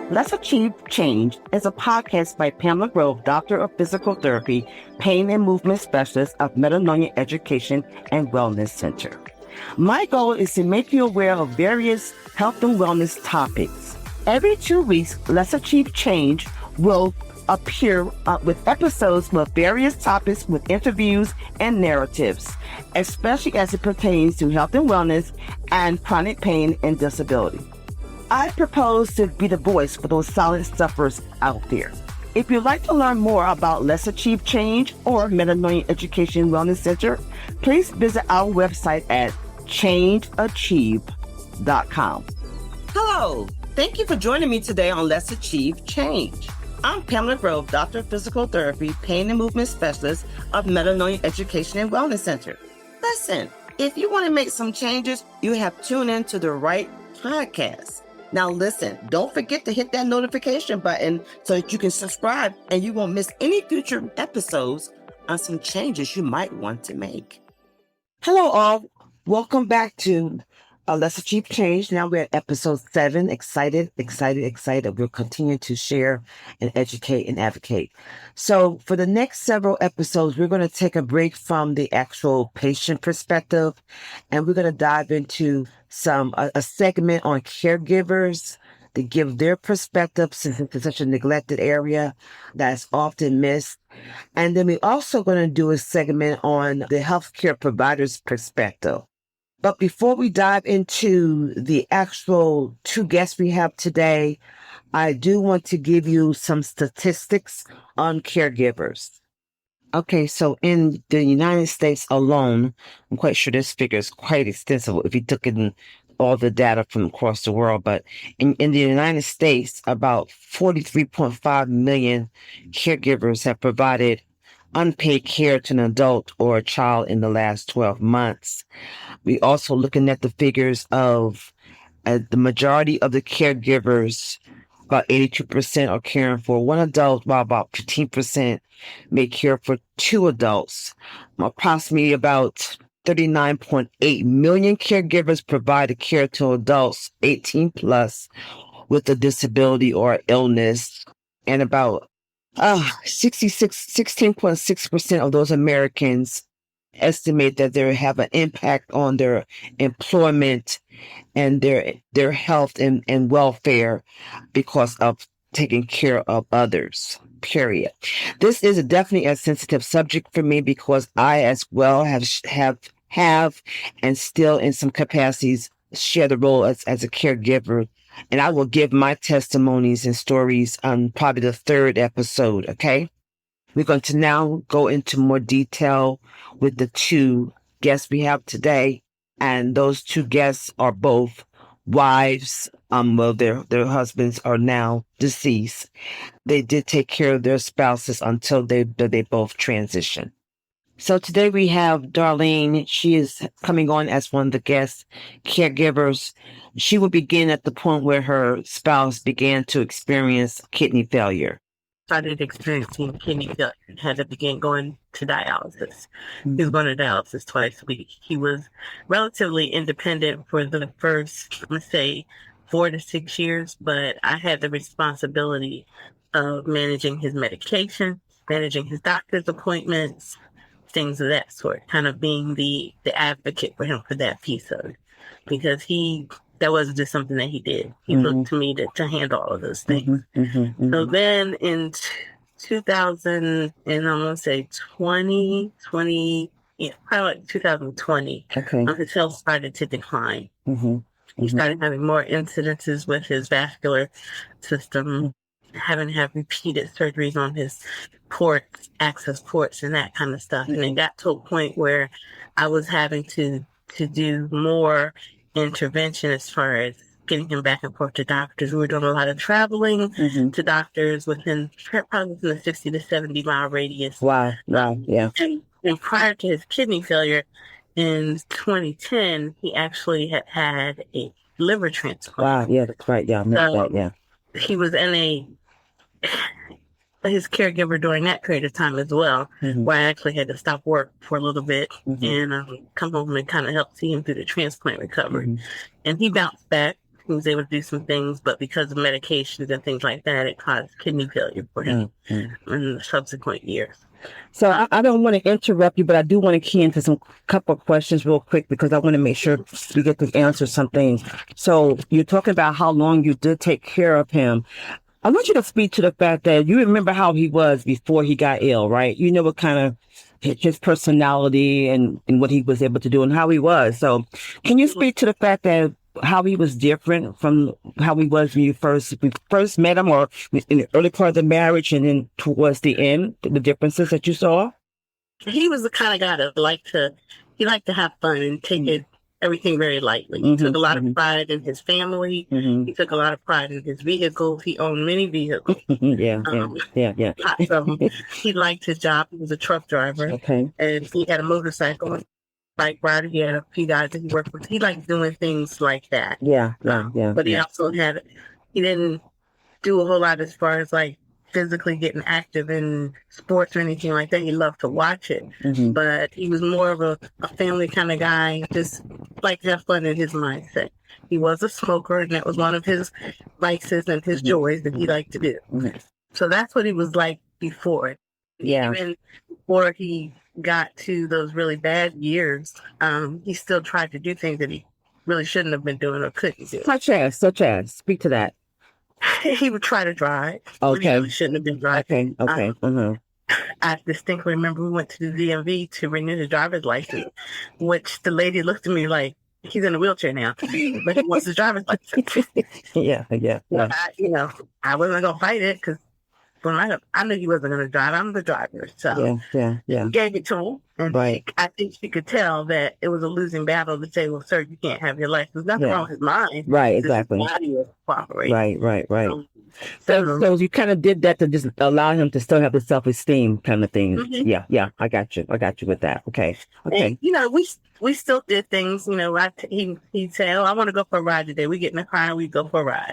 Let's Achieve Change is a podcast by Pamela Grove, Doctor of Physical Therapy, Pain and Movement Specialist of Metanoia Education and Wellness Center. My goal is to make you aware of various health and wellness topics. Every 2 weeks, Let's Achieve Change will appear with episodes with various topics with interviews and narratives, especially as it pertains to health and wellness and chronic pain and disability. I propose to be the voice for those silent sufferers out there. If you'd like to learn more about Let's Achieve Change or Metanoia Education Wellness Center, please visit our website at changeachieve.com. Hello, thank you for joining me today on Let's Achieve Change. I'm Pamela Grove, Doctor of Physical Therapy, Pain and Movement Specialist of Metanoia Education and Wellness Center. Listen, if you want to make some changes, you have tuned into the right podcast. Now listen, don't forget to hit that notification button so that you can subscribe and you won't miss any future episodes on some changes you might want to make. Hello all, welcome back to Let's Achieve Change. Now we're at episode 7. Excited. We'll continue to share and educate and advocate. So for the next several episodes, we're going to take a break from the actual patient perspective, and we're going to dive into a segment on caregivers to give their perspective, since it's such a neglected area that's often missed. And then we're also going to do a segment on the healthcare provider's perspective. But before we dive into the actual 2 guests we have today, I do want to give you some statistics on caregivers. Okay, so in the United States alone, I'm quite sure this figure is quite extensive if you took in all the data from across the world. But in the United States, about 43.5 million caregivers have provided unpaid care to an adult or a child in the last 12 months. We also looking at the figures of the majority of the caregivers, about 82% are caring for one adult, while about 15% may care for 2 adults. Approximately about 39.8 million caregivers provide care to adults 18 plus with a disability or illness, and about 16.6% of those Americans estimate that they have an impact on their employment and their health and welfare because of taking care of others, period. This is definitely a sensitive subject for me because I as well have and still in some capacities share the role as a caregiver. And I will give my testimonies and stories on probably the 3rd episode, okay? We're going to now go into more detail with the 2 guests we have today. And those 2 guests are both wives. Well, their husbands are now deceased. They did take care of their spouses until they both transitioned. So today we have Darlene. She is coming on as one of the guest caregivers. She will begin at the point where her spouse began to experience kidney failure. Started experiencing kidney failure and had to begin going to dialysis. He was going to dialysis twice a week. He was relatively independent for the first, let's say, 4 to 6 years, but I had the responsibility of managing his medication, managing his doctor's appointments, things of that sort, kind of being the advocate for him for that piece of it. Because that wasn't just something that he did. He looked to me to handle all of those things. So then in 2000, and I'm going to say 20, probably like 2020, his health started to decline. He started having more incidences with his vascular system, having to have repeated surgeries on his ports, access ports, and that kind of stuff. And it got to a point where I was having to do more intervention as far as getting him back and forth to doctors. We were doing a lot of traveling to doctors probably within the 60 to 70 mile radius. Wow, yeah. And prior to his kidney failure in 2010, he actually had a liver transplant. Wow, yeah, that's right. Yeah, I missed that, yeah. He was in his caregiver during that period of time as well, where I actually had to stop work for a little bit and come home and kind of help see him through the transplant recovery. And he bounced back. He was able to do some things, but because of medications and things like that, it caused kidney failure for him in the subsequent years. So I don't want to interrupt you, but I do want to key into some couple of questions real quick because I want to make sure we get to answer some things. So you're talking about how long you did take care of him. I want you to speak to the fact that you remember how he was before he got ill, right? You know what kind of his personality and what he was able to do and how he was. So can you speak to the fact that how he was different from how he was when you first met him, or in the early part of the marriage and then towards the end, the differences that you saw? He was the kind of guy that liked to have fun and take everything very lightly. He took a lot of pride in his family. He took a lot of pride in his vehicles. He owned many vehicles. Yeah. So he liked his job. He was a truck driver. Okay. And he had a motorcycle, bike rider. He had a few guys that he worked with. He liked doing things like that. Yeah. But he also he didn't do a whole lot as far as like physically getting active in sports or anything like that. He loved to watch it, but he was more of a family kind of guy, just like to have fun in his mindset. He was a smoker, and that was one of his vices and his joys that he liked to do. So that's what he was like before. Yeah. Even before he got to those really bad years, he still tried to do things that he really shouldn't have been doing or couldn't do. Such as, speak to that. He would try to drive. Okay. He really shouldn't have been driving. Okay. I distinctly remember we went to the DMV to renew his driver's license, which the lady looked at me like, he's in a wheelchair now, but he wants his driver's license. Yeah. Well, I wasn't going to fight it because I knew he wasn't going to drive. I'm the driver. So yeah. Gave it to him. And right. I think she could tell that it was a losing battle to say, well, sir, you can't have your license. Nothing wrong with his mind. Right, exactly. His body was cooperating. Right. So you kind of did that to just allow him to still have the self-esteem kind of thing. Yeah. I got you with that. Okay. And, we still did things. He'd say, oh, I want to go for a ride today. We get in the car and we go for a ride.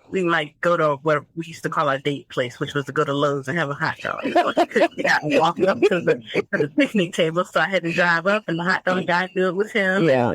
We might go to what we used to call our date place, which was to go to Lowe's and have a hot dog. So he couldn't get out and walk up to the picnic table, so I had to drive up, and the hot dog guy do it with him. Yeah.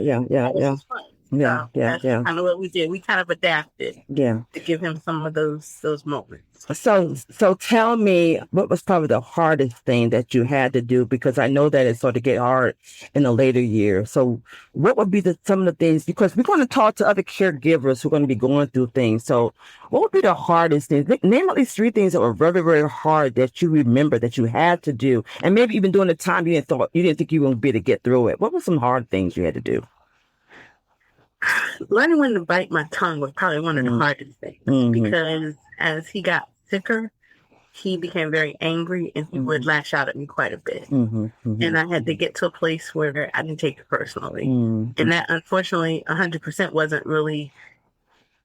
That's kind of what we did. We kind of adapted. To give him some of those moments. So tell me, what was probably the hardest thing that you had to do? Because I know that it started to get hard in the later years. So what would be some of the things, because we're going to talk to other caregivers who are going to be going through things. So what would be the hardest things? Name at least 3 things that were very, very hard that you remember that you had to do. And maybe even during the time you didn't think you were going to be able to get through it. What were some hard things you had to do? Learning when to bite my tongue was probably one of the hardest things because as he got sicker, he became very angry and he would lash out at me quite a bit. And I had to get to a place where I didn't take it personally. And that, unfortunately, 100% wasn't really,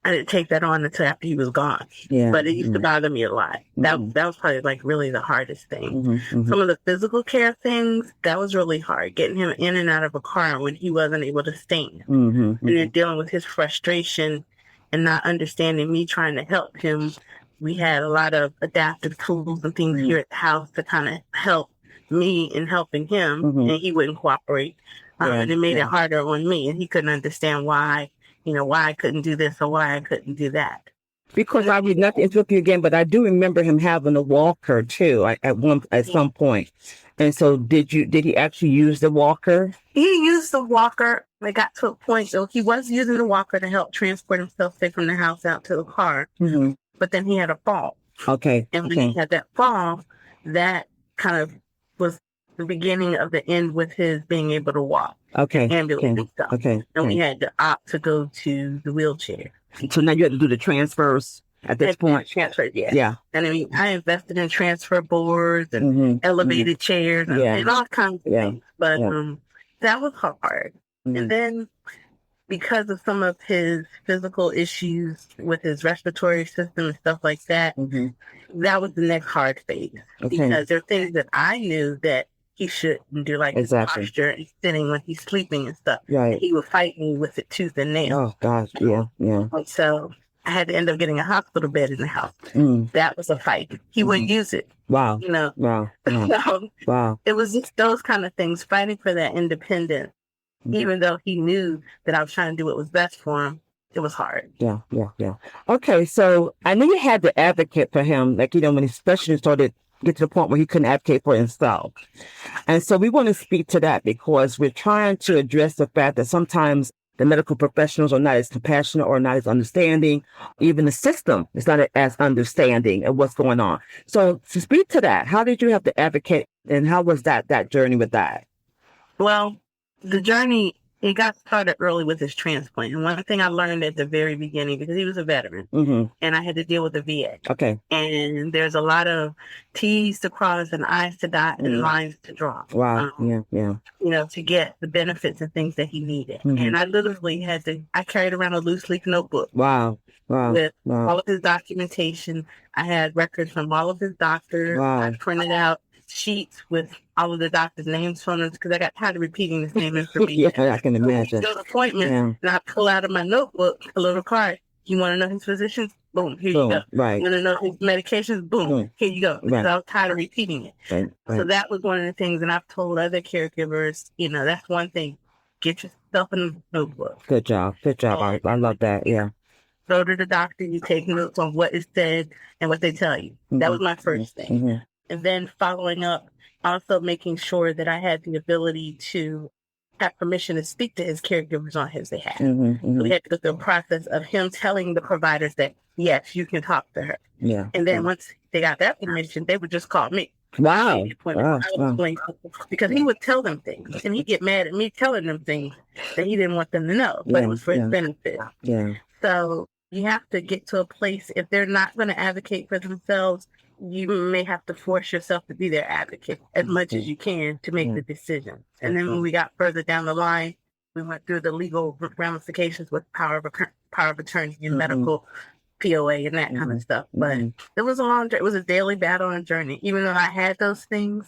I didn't take that on until after he was gone. But it used to bother me a lot. That was probably like really the hardest thing. Some of the physical care things, that was really hard. Getting him in and out of a car when he wasn't able to stand. And then dealing with his frustration and not understanding me trying to help him. We had a lot of adaptive tools and things here at the house to kind of help me in helping him, and he wouldn't cooperate. And it made it harder on me, and he couldn't understand why I couldn't do this or why I couldn't do that. Because I would not to interrupt you again, but I do remember him having a walker too at some point. And so did he actually use the walker? He used the walker. It got to a point, so he was using the walker to help transport himself, say, from the house out to the car. But then he had a fall. Okay. And when he had that fall, that kind of was the beginning of the end with his being able to walk. Ambulance and stuff. And we had to opt to go to the wheelchair. So now you had to do the transfers at this point? Transfer, yeah. And I invested in transfer boards and elevated chairs and all kinds of things. But that was hard. And then because of some of his physical issues with his respiratory system and stuff like that, that was the next hard phase. Because there are things that I knew that he shouldn't do, like his posture and sitting when he's sleeping and stuff. He would fight me with it tooth and nail. Oh, gosh, yeah. So I had to end up getting a hospital bed in the house. Mm. That was a fight. He wouldn't use it. Wow. You know. Wow. Wow. So Wow. it was just those kind of things, fighting for that independence. Even though he knew that I was trying to do what was best for him, it was hard. Yeah, yeah, yeah. Okay, so I knew you had to advocate for him, like, when he especially started get to the point where he couldn't advocate for himself. And so we want to speak to that because we're trying to address the fact that sometimes the medical professionals are not as compassionate or not as understanding. Even the system is not as understanding of what's going on. So to speak to that, how did you have to advocate and how was that journey with that? Well, the journey, it got started early with his transplant. And one thing I learned at the very beginning, because he was a veteran, and I had to deal with the VA. Okay. And there's a lot of T's to cross and I's to dot and lines to draw. Wow. Yeah. To get the benefits and things that he needed. And I literally I carried around a loose leaf notebook. Wow. With all of his documentation. I had records from all of his doctors. Wow. I printed out sheets with all of the doctors' names, phone numbers, because I got tired of repeating the same information. Yeah, I can imagine. Those appointments, and I pull out of my notebook a little card. You want to know his physicians? Boom, here you go. Right. You want to know his medications? Boom, here you go. Because I was tired of repeating it. Right. So that was one of the things, and I've told other caregivers, that's one thing. Get yourself in a notebook. Good job. I love that. Yeah. Go to the doctor, you take notes on what is said and what they tell you. That was my first thing. And then following up, also making sure that I had the ability to have permission to speak to his caregivers on his behalf. So we had to go through a process of him telling the providers that, yes, you can talk to her. Yeah. And then once they got that permission, they would just call me. Wow. Because he would tell them things, and he'd get mad at me telling them things that he didn't want them to know, but it was for his benefit. Yeah. So you have to get to a place, if they're not going to advocate for themselves, you may have to force yourself to be their advocate as much as you can to make the decision. And then when we got further down the line, we went through the legal ramifications with power of attorney and medical POA and that kind of stuff. But it was it was a daily battle and journey. Even though I had those things,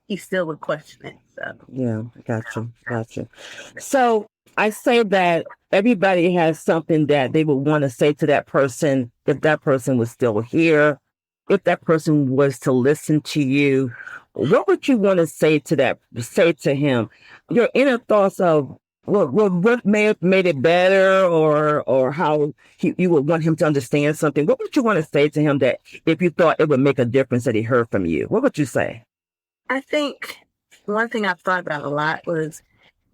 he still would question it. So. Yeah, gotcha. So I say that everybody has something that they would want to say to that person if that person was still here. If that person was to listen to you, what would you want to say to him? Your inner thoughts of what may have made it better or how you would want him to understand something. What would you want to say to him that if you thought it would make a difference that he heard from you? What would you say? I think one thing I've thought about a lot was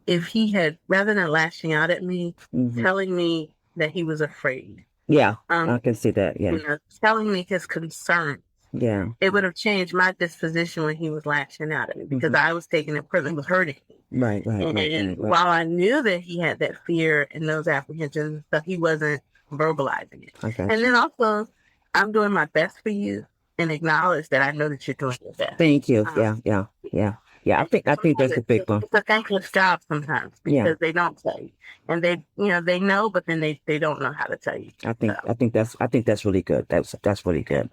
if he had, rather than lashing out at me, telling me that he was afraid. Yeah, I can see that. Yeah, telling me his concerns. Yeah, it would have changed my disposition when he was lashing out at me because I was taking it personally, it was hurting me. Right. And while I knew that he had that fear and those apprehensions and stuff, he wasn't verbalizing it. Okay. And then also, I'm doing my best for you and acknowledge that I know that you're doing your best. Thank you. Yeah. I think that's a big one. It's a thankless job sometimes because they don't tell you, and they know, but then they don't know how to tell you. I think that's really good. That's really good.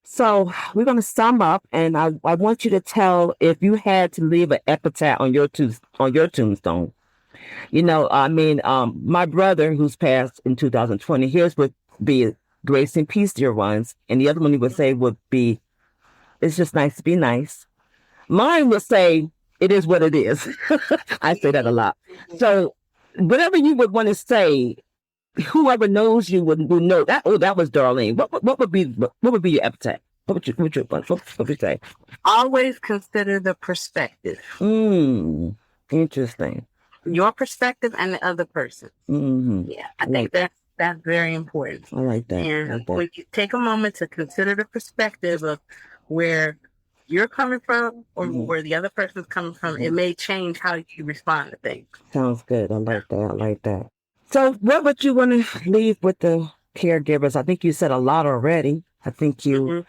So we're going to sum up, and I want you to tell if you had to leave an epitaph on your tombstone. My brother who's passed in 2020, his would be grace and peace, dear ones, and the other one he would say would be, it's just nice to be nice. Mine would say, it is what it is. I say that a lot. So whatever you would want to say, whoever knows you would know that. Oh, that was Darlene. What would be your epitaph? What would you say? Always consider the perspective. Interesting. Your perspective and the other person. Yeah, I think that's very important. I like that. And when you take a moment to consider the perspective of where you're coming from or where the other person's coming from, it may change how you respond to things. Sounds good. I like that. So what would you want to leave with the caregivers? I think you said a lot already. I think you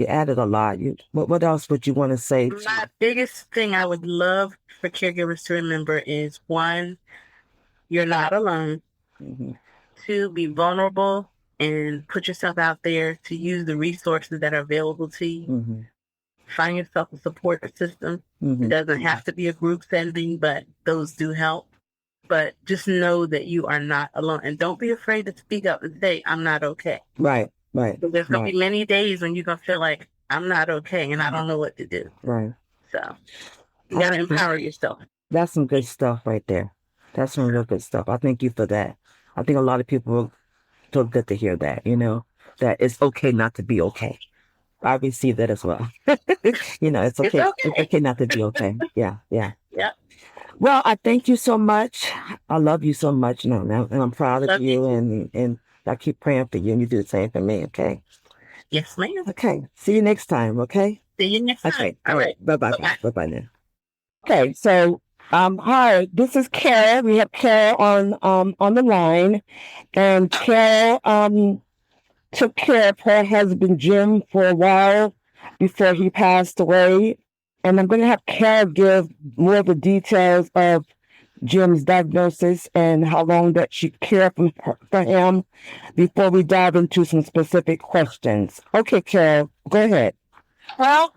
added a lot. What else would you want to say? My biggest thing I would love for caregivers to remember is, 1, you're not alone. 2, be vulnerable and put yourself out there to use the resources that are available to you. Find yourself a support system. It doesn't have to be a group setting, but those do help. but just know that you are not alone. And don't be afraid to speak up and say, I'm not okay. Right, right. So there's going right. to be many days when you're going to feel like, I'm not okay and I don't know what to do. Right. So you got to empower yourself. That's some good stuff right there. That's some real good stuff. I thank you for that. I think a lot of people will feel good to hear that, that it's okay not to be okay. I received that as well. It's okay. It's okay not to be okay. Yeah. Yeah. Well, I thank you so much. I love you so much. And I'm proud of you. And I keep praying for you. And you do the same for me. Okay. Yes, ma'am. Okay. See you next time. Okay. See you next time. Okay. All right. Bye-bye. Bye-bye now. Okay. So, hi, this is Kara. We have Kara on the line. And Kara, took care of her husband, Jim, for a while before he passed away. And I'm going to have Kara give more of the details of Jim's diagnosis and how long that she cared for him before we dive into some specific questions. Okay, Kara, go ahead. Well,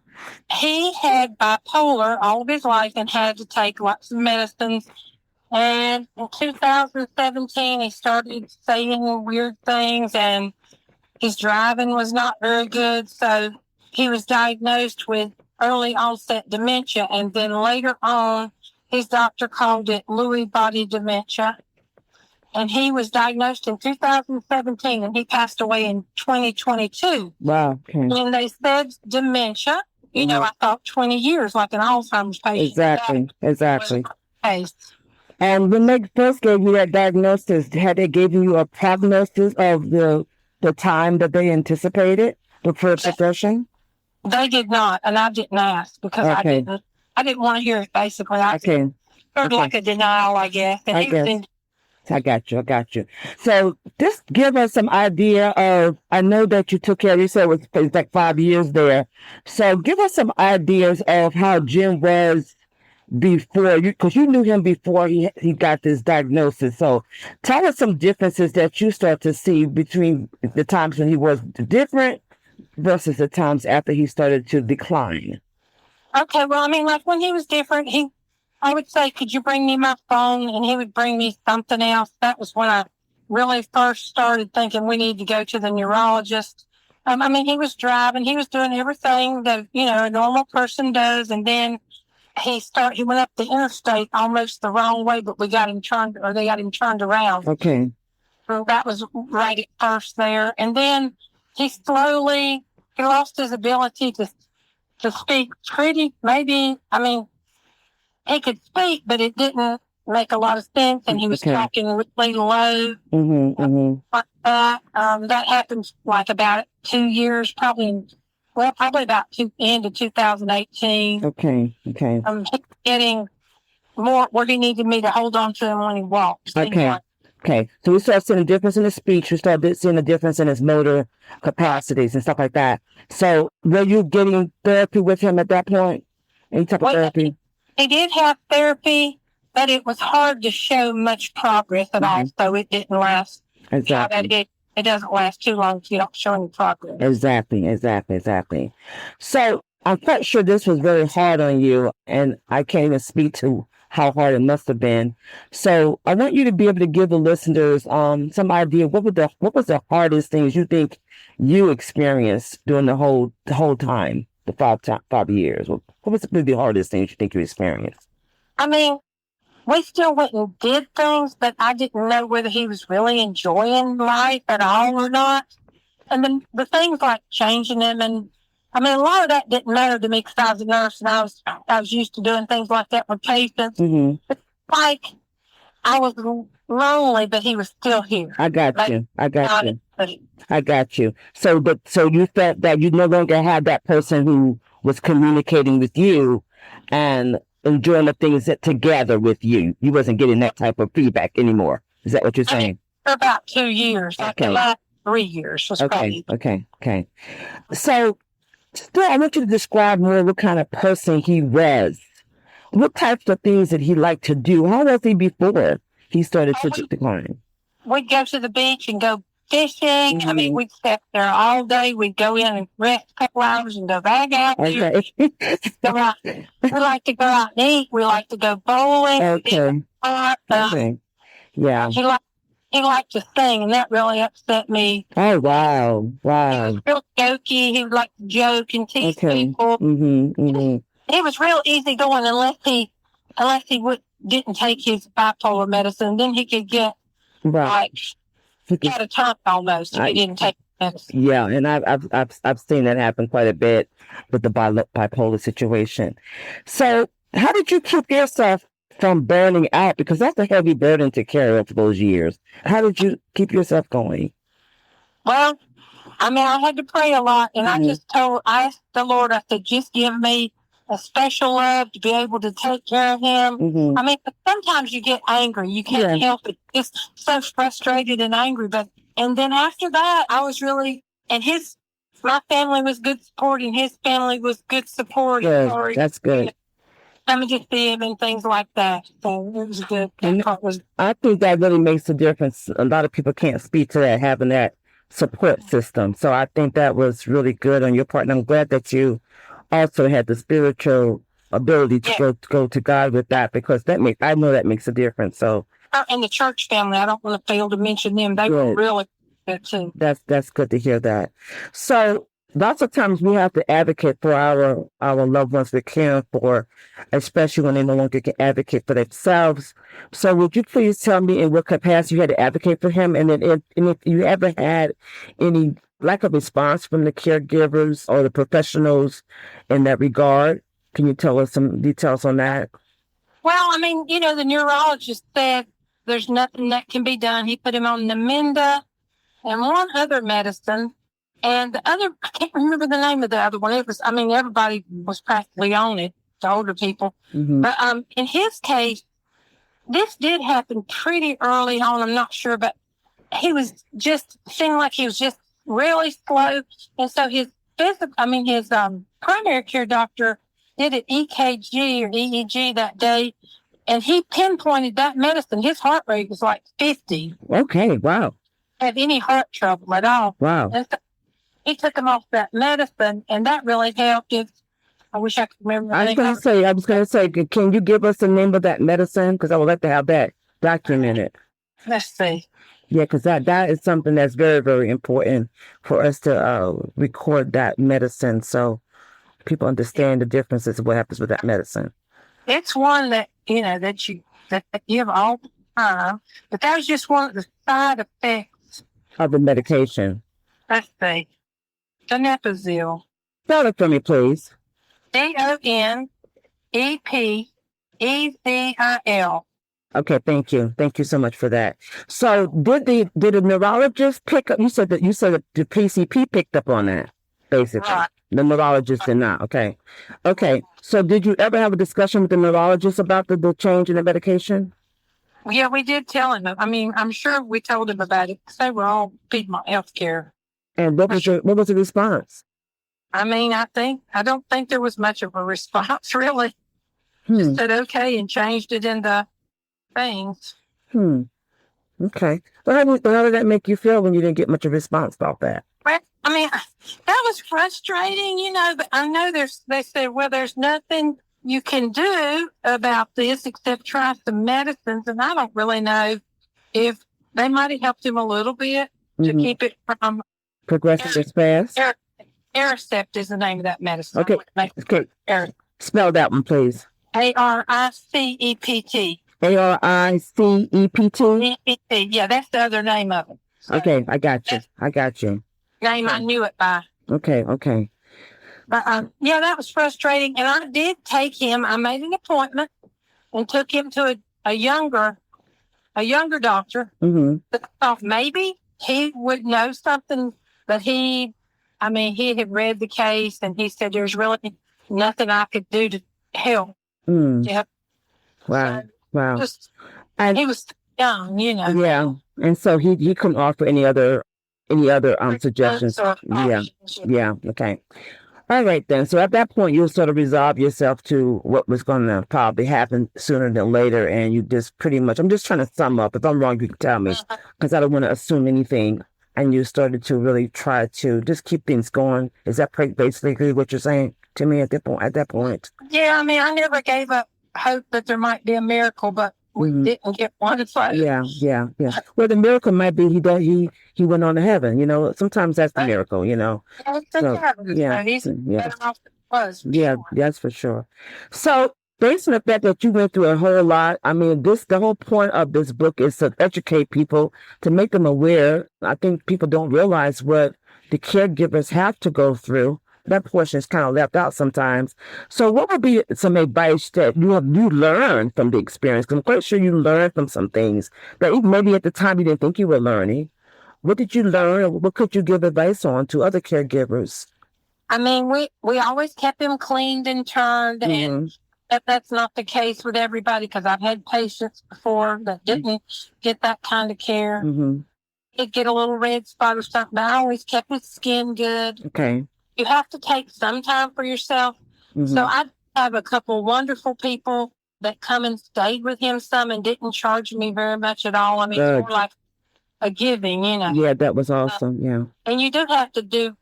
he had bipolar all of his life and had to take lots of medicines. And in 2017, he started saying weird things and his driving was not very good. So he was diagnosed with early onset dementia. And then later on, his doctor called it Lewy body dementia. And he was diagnosed in 2017 and he passed away in 2022. Wow. Okay. And they said dementia. I thought 20 years like an Alzheimer's patient. Exactly. Case. And when they first gave you that diagnosis, had they given you a prognosis of the time that they anticipated for progression? They did not, and I didn't ask because I didn't want to hear it. Basically, I heard like a denial, I guess. And I got you. So just give us some idea of. I know that you took care. You said it was like 5 years there. So give us some ideas of how Jim was before you, because you knew him before he got this diagnosis. So tell us some differences that you start to see between the times when he was different versus the times after he started to decline. Okay, well, I mean, like when he was different, I would say, could you bring me my phone? And he would bring me something else. That was when I really first started thinking we need to go to the neurologist. I mean, he was driving, he was doing everything that, a normal person does. And then he went up the interstate almost the wrong way, but they got him turned around. Okay. So that was right at first there. And then he lost his ability to speak he could speak, but it didn't make a lot of sense. And he was talking really low. Like that. That happened like about 2 years, probably about end of 2018. Okay. Getting more where he needed me to hold on to him when he walked. Okay. So we start seeing a difference in his speech. We start seeing a difference in his motor capacities and stuff like that. So were you getting therapy with him at that point? Any type of therapy? He did have therapy, but it was hard to show much progress at all. So it didn't last. Exactly. It doesn't last too long if you don't show any progress. Exactly. So I'm quite sure this was very hard on you, and I can't even speak to how hard it must have been. So I want you to be able to give the listeners some idea what was the hardest things you think you experienced during the whole time, the 5 years. What was the hardest things you think you experienced? I mean, we still went and did things, but I didn't know whether he was really enjoying life at all or not. And then the things like changing him, and I mean, a lot of that didn't matter to me because I was a nurse and I was used to doing things like that with patients. Mm-hmm. But like I was lonely, but he was still here. I got you. So you felt that you no longer had that person who was communicating with you and enjoying the things that together with you. You wasn't getting that type of feedback anymore. Is that what you're saying? For about 2 years. Like the last 3 years was probably. Okay. So still, I want you to describe more what kind of person he was. What types of things did he like to do? How was he before he started to decline? We'd go to the beach and go fishing. Mm-hmm. I mean, we'd stay there all day. We'd go in and rest a couple hours and go back out. Okay. We like to go out and eat. We like to go bowling. Okay. Yeah. He liked to sing, and that really upset me. Oh, wow. He Wow. was real jokey. He would like to joke and tease Okay. people. He was real easygoing unless he didn't take his bipolar medicine. Then he could get Right. like catatonic almost if he didn't take medicine. Yeah, and I've seen that happen quite a bit with the bipolar situation. So, how did you keep yourself from burning out? Because that's a heavy burden to carry for those years. How did you keep yourself going? Well, I mean, I had to pray a lot, and I asked the Lord, I said, just give me a special love to be able to take care of him. I mean, but sometimes you get angry. You can't help it. Just so frustrated and angry. And then after that, I was really, my family was good support, and his family was good support. Good. That's good. Coming to see him and things like that. So it was good. I think that really makes a difference. A lot of people can't speak to that, having that support system. So I think that was really good on your part. And I'm glad that you also had the spiritual ability to go to God with that, because I know that makes a difference. So, and the church family, I don't want to fail to mention them. They were really good too. That's good to hear that. So lots of times we have to advocate for our loved ones we're caring for, especially when they no longer can advocate for themselves. So would you please tell me in what capacity you had to advocate for him, and then if you ever had any lack of response from the caregivers or the professionals in that regard? Can you tell us some details on that? Well, I mean, the neurologist said there's nothing that can be done. He put him on Namenda and one other medicine. And the other, I can't remember the name of the other one. Everybody was practically on it, the older people. But in his case, this did happen pretty early on. I'm not sure, but he was seemed like he was just really slow. And so his primary care doctor did an EKG or EEG that day, and he pinpointed that medicine. His heart rate was like 50. Okay, wow. Have any heart trouble at all. Wow. And so he took him off that medicine, and that really helped. I wish I could remember. I was going to say, can you give us the name of that medicine? Because I would like to have that documented. Let's see. Yeah, because that is something that's very, very important for us to record that medicine, so people understand the differences of what happens with that medicine. It's one that that you give all the time, but that was just one of the side effects of the medication. Let's see. Donepezil. Spell it for me, please. DONEPEZIL. Okay, thank you. Thank you so much for that. So, did the neurologist pick up? You said that the PCP picked up on that, basically. Right. The neurologist did not. Okay. So, did you ever have a discussion with the neurologist about the change in the medication? Yeah, we did tell him. I mean, I'm sure we told him about it because they were all Piedmont Healthcare. And what was the response? I mean, I don't think there was much of a response, really. Just said okay and changed it into things. Okay. Well, how did that make you feel when you didn't get much of a response about that? Well, I mean, that was frustrating, but I know they said, well, there's nothing you can do about this except try some medicines. And I don't really know if they might have helped him a little bit to keep it from progressing as fast. Aricept is the name of that medicine. Okay. Spell that one, please. ARICEPT. ARICEPT? Yeah, that's the other name of it. So okay, I got you. Name I knew it by. Okay. But yeah, that was frustrating. And I did take him. I made an appointment and took him to a younger doctor. Thought maybe he would know something, but he had read the case and he said there's really nothing I could do to help. Yeah. Wow. So, wow. And he was young, Yeah. And so he couldn't offer any other suggestions. Yeah. Okay. All right then. So at that point, you sort of resolve yourself to what was going to probably happen sooner than later, and you just pretty much. I'm just trying to sum up. If I'm wrong, you can tell me, because I don't want to assume anything. And you started to really try to just keep things going. Is that basically what you're saying to me at that point? Yeah, I mean, I never gave up hope that there might be a miracle, but we didn't get one photo. Yeah. Well, the miracle might be he went on to heaven. Sometimes that's the miracle. Yeah, he's better off than he was. Yeah, that's for sure. So, based on the fact that you went through a whole lot, I mean, the whole point of this book is to educate people, to make them aware. I think people don't realize what the caregivers have to go through. That portion is kind of left out sometimes. So, what would be some advice that you learned from the experience? 'Cause I'm quite sure you learned from some things that even maybe at the time you didn't think you were learning. What did you learn, or what could you give advice on to other caregivers? I mean, we always kept him cleaned and turned, and that's not the case with everybody, because I've had patients before that didn't get that kind of care. He'd get a little red spot or something, but I always kept his skin good. Okay. You have to take some time for yourself. So I have a couple wonderful people that come and stayed with him some and didn't charge me very much at all. I mean, it's more like a giving, Yeah, that was awesome. Yeah. And you do have to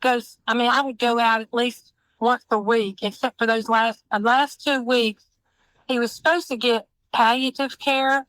I would go out at least once a week, except for those last 2 weeks. He was supposed to get palliative care.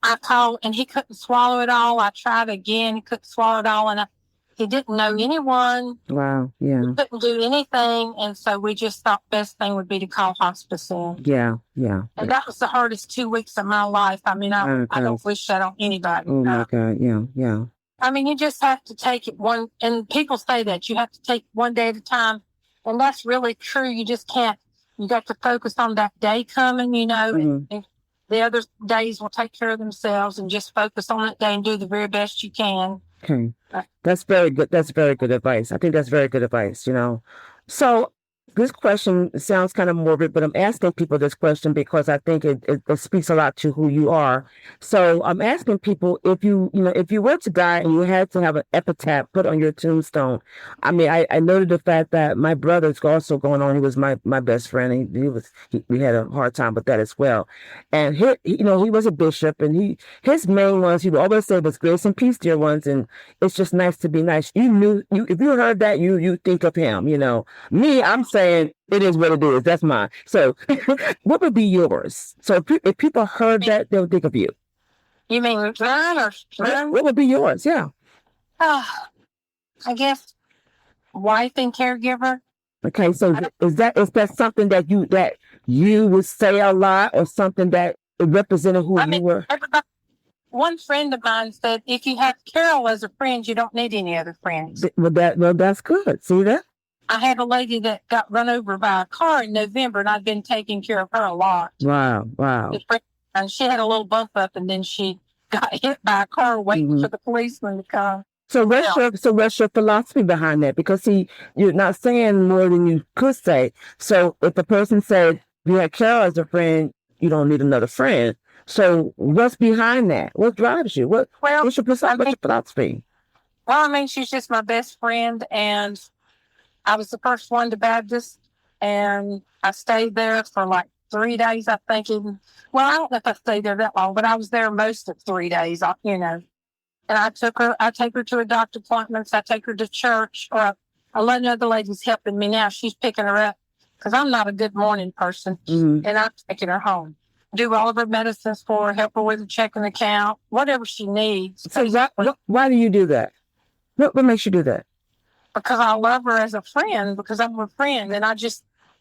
I called and he couldn't swallow it all. I tried again. He couldn't swallow it all. And he didn't know anyone. Wow. Yeah. He couldn't do anything. And so we just thought best thing would be to call hospice in. Yeah. And that was the hardest 2 weeks of my life. I mean, I don't wish that on anybody. Oh my God. Yeah. I mean, you just have to take it and people say that you have to take one day at a time. And that's really true. You just can't, you got to focus on that day coming, and the other days will take care of themselves, and just focus on that day and do the very best you can. Okay. That's very good. That's very good advice. I think that's very good advice, So this question sounds kind of morbid, but I'm asking people this question because I think it speaks a lot to who you are. So I'm asking people, if you were to die and you had to have an epitaph put on your tombstone. I mean, I noted the fact that my brother's also going on. He was my best friend. We had a hard time with that as well. And he was a bishop, and his main ones he would always say was grace and peace, dear ones, and it's just nice to be nice. If you heard that, you think of him. Me, I'm saying it is what it is. That's mine. So, what would be yours? So, if people heard that, they would think of you. You mean mine or what would be yours? Yeah. I guess wife and caregiver. Okay. So, is that something that you would say a lot, or something that represented who you were? One friend of mine said, if you have Carol as a friend, you don't need any other friends. Well, that's good. See that? I had a lady that got run over by a car in November, and I'd been taking care of her a lot. Wow. And she had a little bump up, and then she got hit by a car waiting for the policeman to come. So what's your philosophy behind that? Because you're not saying more than you could say. So if the person said you had Carol as a friend, you don't need another friend. So what's behind that? What drives you? What's your philosophy? Well, I mean, she's just my best friend, and I was the first one to Baptist, and I stayed there for like 3 days, I think. I don't know if I stayed there that long, but I was there most of 3 days, And I take her to her doctor appointments. I take her to church, or I let another lady's helping me now. She's picking her up because I'm not a good morning person, and I'm taking her home. Do all of her medicines for her, help her with a checking account, whatever she needs. So why do you do that? What makes you do that? Because I love her as a friend, because I'm her friend. And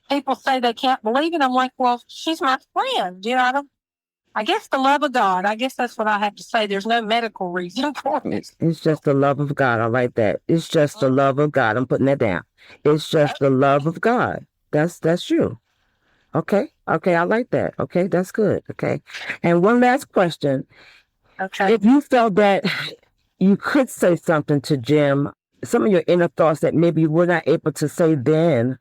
people say they can't believe it. I'm like, well, she's my friend. I guess the love of God. I guess that's what I have to say. There's no medical reason for it. It's just the love of God. I like that. It's just the love of God. I'm putting that down. It's just the love of God. That's you. Okay. I like that. Okay. That's good. Okay. And one last question. Okay. If you felt that you could say something to Jim, some of your inner thoughts that maybe you were not able to say then,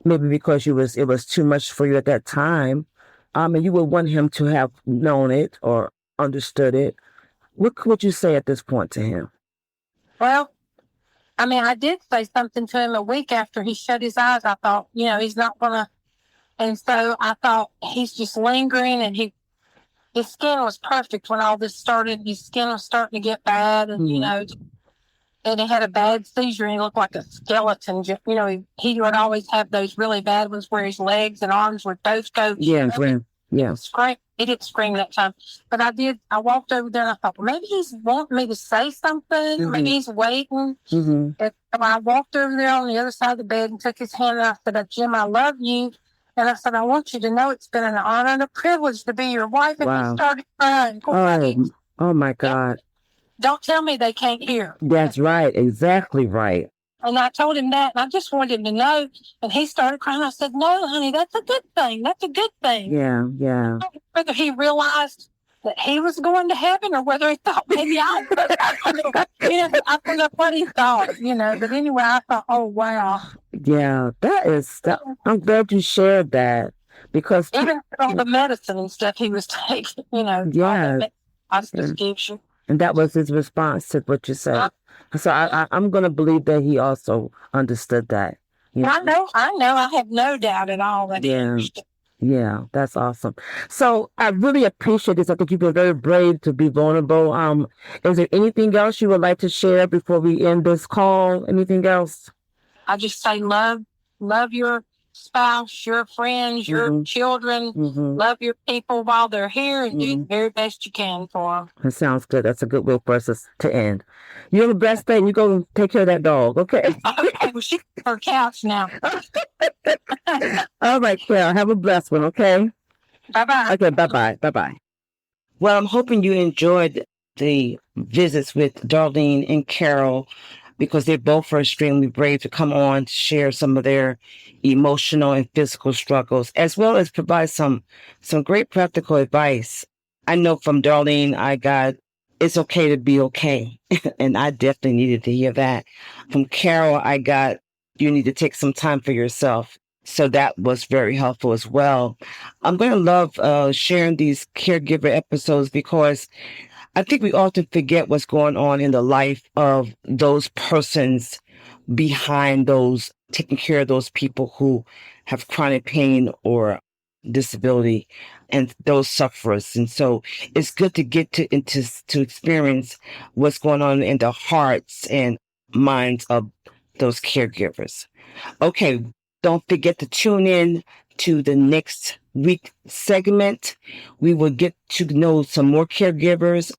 maybe because it was too much for you at that time, and you would want him to have known it or understood it, what could you say at this point to him? Well, I mean, I did say something to him a week after he shut his eyes. I thought, he's not gonna, and so I thought he's just lingering, and his skin was perfect when all this started. His skin was starting to get bad, and and he had a bad seizure, and he looked like a skeleton. He would always have those really bad ones where his legs and arms would both go. Yeah, Yeah. Scream. He didn't scream that time, but I did. I walked over there and I thought, well, maybe he's wanting me to say something. Maybe he's waiting. Mm-hmm. And so I walked over there on the other side of the bed and took his hand and I said, Jim, I love you. And I said, I want you to know it's been an honor and a privilege to be your wife. And Wow. he started crying. Oh my God. Don't tell me they can't hear. That's right. Exactly right. And I told him that, and I just wanted him to know. And he started crying. I said, no, honey, that's a good thing. That's a good thing. Yeah, yeah. Whether he realized that he was going to heaven or whether he thought maybe I don't know what he thought, But anyway, I thought, oh, wow. Yeah, I'm glad you shared that because even all the medicine and stuff he was taking, Yeah. Hospice gives you. And that was his response to what you said. So I'm going to believe that he also understood that. I know. I have no doubt at all that he understood. Yeah, that's awesome. So I really appreciate this. I think you've been very brave to be vulnerable. Is there anything else you would like to share before we end this call? Anything else? I just say love your spouse, your friends, your children. Love your people while they're here and do the very best you can for them. That sounds good. That's a good way for us to end. You have a blessed day. You go take care of that dog, okay? Okay, well, she's on her couch now. All right, Claire. Have a blessed one, okay? Bye-bye. Okay, bye-bye. Bye-bye. Well, I'm hoping you enjoyed the visits with Darlene and Carol because they both were extremely brave to come on to share some of their emotional and physical struggles, as well as provide some great practical advice. I know from Darlene, I got, it's okay to be okay. And I definitely needed to hear that. From Carol, I got, you need to take some time for yourself. So that was very helpful as well. I'm going to love sharing these caregiver episodes because I think we often forget what's going on in the life of those persons behind those, taking care of those people who have chronic pain or disability and those sufferers. And so it's good to get to experience what's going on in the hearts and minds of those caregivers. Okay, don't forget to tune in to the next week segment. We will get to know some more caregivers.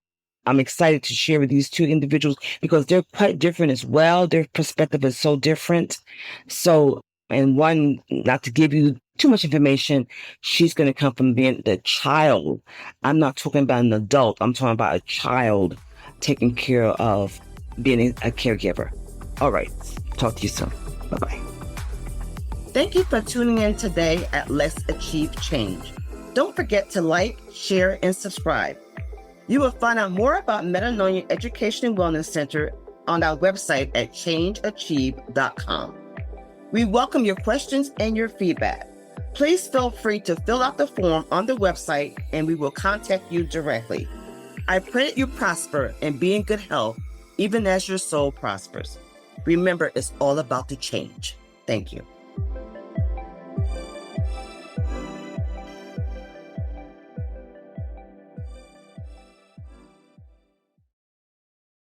I'm excited to share with these two individuals because they're quite different as well. Their perspective is so different. So, and one, not to give you too much information, she's going to come from being the child. I'm not talking about an adult. I'm talking about a child taking care of being a caregiver. All right. Talk to you soon. Bye-bye. Thank you for tuning in today at Let's Achieve Change. Don't forget to like, share, and subscribe. You will find out more about Metanoia Education and Wellness Center on our website at changeachieve.com. We welcome your questions and your feedback. Please feel free to fill out the form on the website and we will contact you directly. I pray that you prosper and be in good health, even as your soul prospers. Remember, it's all about the change. Thank you.